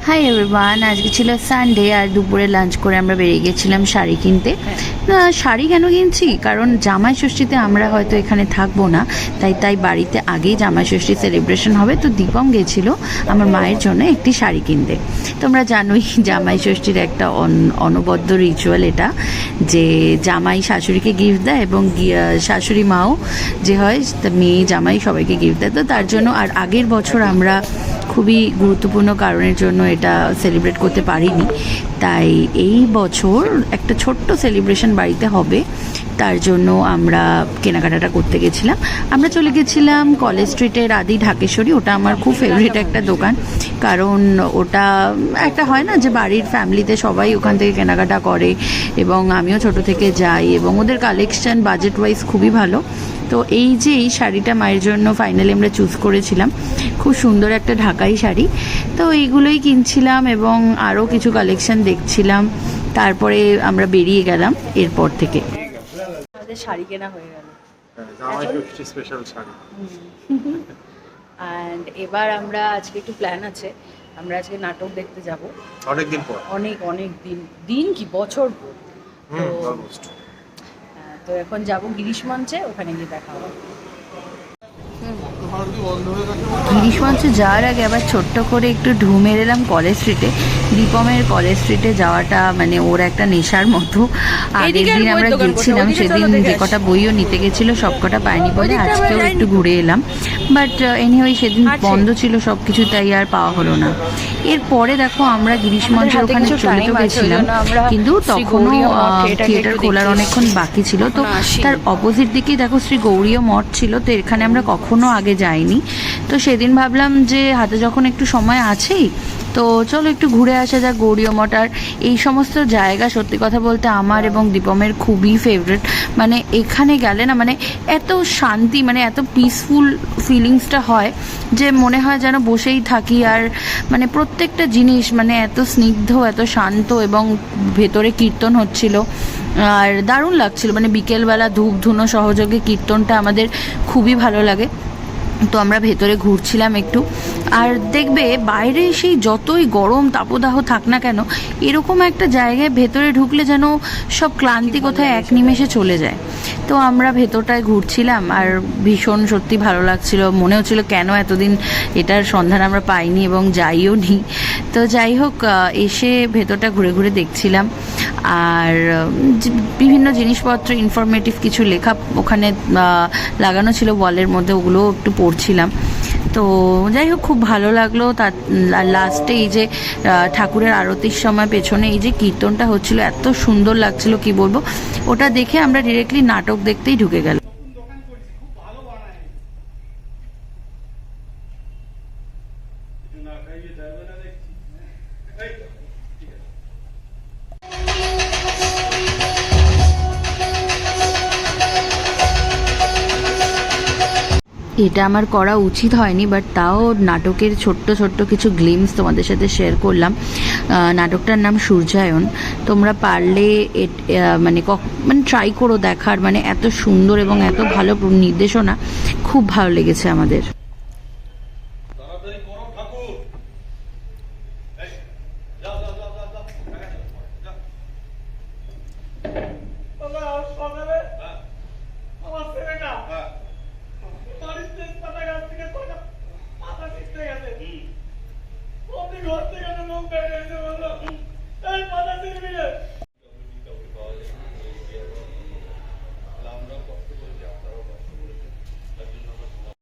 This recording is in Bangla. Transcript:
হাই এভরিওয়ান, আজকে ছিল সানডে আর দুপুরে লাঞ্চ করে আমরা বেরিয়ে গেছিলাম শাড়ি কিনতে। শাড়ি কেন কিনছি, কারণ জামাই ষষ্ঠীতে আমরা হয়তো এখানে থাকবো না, তাই বাড়িতে আগেই জামাই ষষ্ঠী সেলিব্রেশন হবে। তো দীপম গেছিল আমার মায়ের জন্য একটি শাড়ি কিনতে। তোমরা জানোই জামাই ষষ্ঠীর একটা অনবদ্য রিচুয়াল এটা, যে জামাই শাশুড়িকে গিফট দেয় এবং শাশুড়ি মাও যে হয় মেয়ে জামাই সবাইকে গিফট দেয়। তো তার জন্য আর আগের বছর আমরা খুবই গুরুত্বপূর্ণ কারণের জন্য এটা সেলিব্রেট করতে পারিনি, তাই এই বছর একটা ছোট্ট সেলিব্রেশন বাড়িতে হবে, তার জন্য আমরা কেনাকাটাটা করতে গেছিলাম। আমরা চলে গেছিলাম কলেজ স্ট্রিটের আদি ঢাকেশ্বরী। ওটা আমার খুব ফেভারিট একটা দোকান, কারণ ওটা একটা হয় না যে বাড়ির ফ্যামিলিতে সবাই ওখান থেকে কেনাকাটা করে, এবং আমিও ছোট থেকে যাই, এবং ওদের কালেকশন বাজেট ওয়াইজ খুবই ভালো। তো এই যে এই শাড়িটা মায়ের জন্য ফাইনালি আমরা চুজ করেছিলাম, খুব সুন্দর একটা ঢাকাই শাড়ি। তো এইগুলোই কিনছিলাম এবং আরও কিছু কালেকশন দেখছিলাম, তারপরে আমরা বেরিয়ে গেলাম এরপর থেকে। আমাদের শাড়ি কেনা হয়ে গেল, স্পেশাল শাড়ি। অ্যান্ড এবার আমরা আজকে একটু প্ল্যান আছে, আমরা আজকে নাটক দেখতে যাব অনেকদিন পর, অনেক দিন কি বছর পর। তো এখন যাব গিরিশ মঞ্চে, ওখানে গিয়ে দেখা হবে। গিরিশ মঞ্চে যাওয়ার আগে আবার ছোট্ট করে একটু ঢু মেরেলাম কলেজ স্ট্রিটে। দীপমের কলেজ স্ট্রিটে যাওয়াটা মানে ওর একটা নেশার মতো। আগের দিন আমরা গেছিলাম, সেদিন যে কটা বইও নিতে গেছিল সব কটা পাইনি বলে আজকেও একটু ঘুরে এলাম, বাট এনিওয়ে সেদিন বন্ধ ছিল সব কিছু, তাই আর পাওয়া হলো না। এরপরে দেখো আমরা গিরিশ মঞ্চের ওখানে চলে তো গেছিলাম, কিন্তু তখনও থিয়েটার খোলার অনেকক্ষণ বাকি ছিল। তো তার অপোজিট দিকেই দেখো শ্রী গৌরীয় মঠ ছিল, তো এখানে আমরা কখনো আগে যাইনি। তো সেদিন ভাবলাম যে হাতে যখন একটু সময় আছেই, তো চলো একটু ঘুরে আসা যাক গৌরীয় মঠ। আর এই সমস্ত জায়গা সত্যি কথা বলতে আমার এবং দীপমের খুবই ফেভারিট। মানে এখানে গেলে না মানে এত শান্তি, মানে এত পিসফুল ফিলিংসটা হয় যে মনে হয় যেন বসেই থাকি। আর মানে প্রত্যেকটা জিনিস মানে এত স্নিগ্ধ, এত শান্ত, এবং ভেতরে কীর্তন হচ্ছিল আর দারুণ লাগছিল। মানে বিকেলবেলা ধূপ ধুনো সহযোগে কীর্তনটা আমাদের খুবই ভালো লাগে। তো আমরা ভেতরে ঘুরছিলাম একটু, আর দেখবে বাইরে সেই যতই গরম তাপদাহ থাক না কেন, এরকম একটা জায়গায় ভেতরে ঢুকলে যেন সব ক্লান্তি কোথায় এক নিমেষে চলে যায়। তো আমরা ভেতরটায় ঘুরছিলাম আর ভীষণ সত্যি ভালো লাগছিল, মনে হচ্ছিল কেন এতদিন এটার সন্ধান আমরা পাইনি এবং যাইও নি। তো যাই হোক, এসে ভেতরটা ঘুরে ঘুরে দেখছিলাম, আর বিভিন্ন জিনিসপত্র ইনফরমেটিভ কিছু লেখা ওখানে লাগানো ছিল ওয়ালের মধ্যে, ওগুলো একটু পড়ছিলাম। তো যাই হোক খুব ভালো লাগলো। তার লাস্টে এই যে ঠাকুরের আরতির সময় পেছনে এই যে কীর্তনটা হচ্ছিল, এত সুন্দর লাগছিল কি বলবো। ওটা দেখে আমরা ডিরেক্টলি নাটক দেখতেই ঢুকে গেল। এটা আমার করা উচিত হয়নি, বাট তাও নাটকের ছোট্ট কিছু গ্লিমস তোমাদের সাথে শেয়ার করলাম। নাটকটার নাম সূর্যায়ন। তোমরা পারলে মানে ট্রাই করো দেখার, মানে এত সুন্দর এবং এত ভালো নির্দেশনা, খুব ভালো লেগেছে আমাদের। ঘর থেকে লোক বেরিয়ে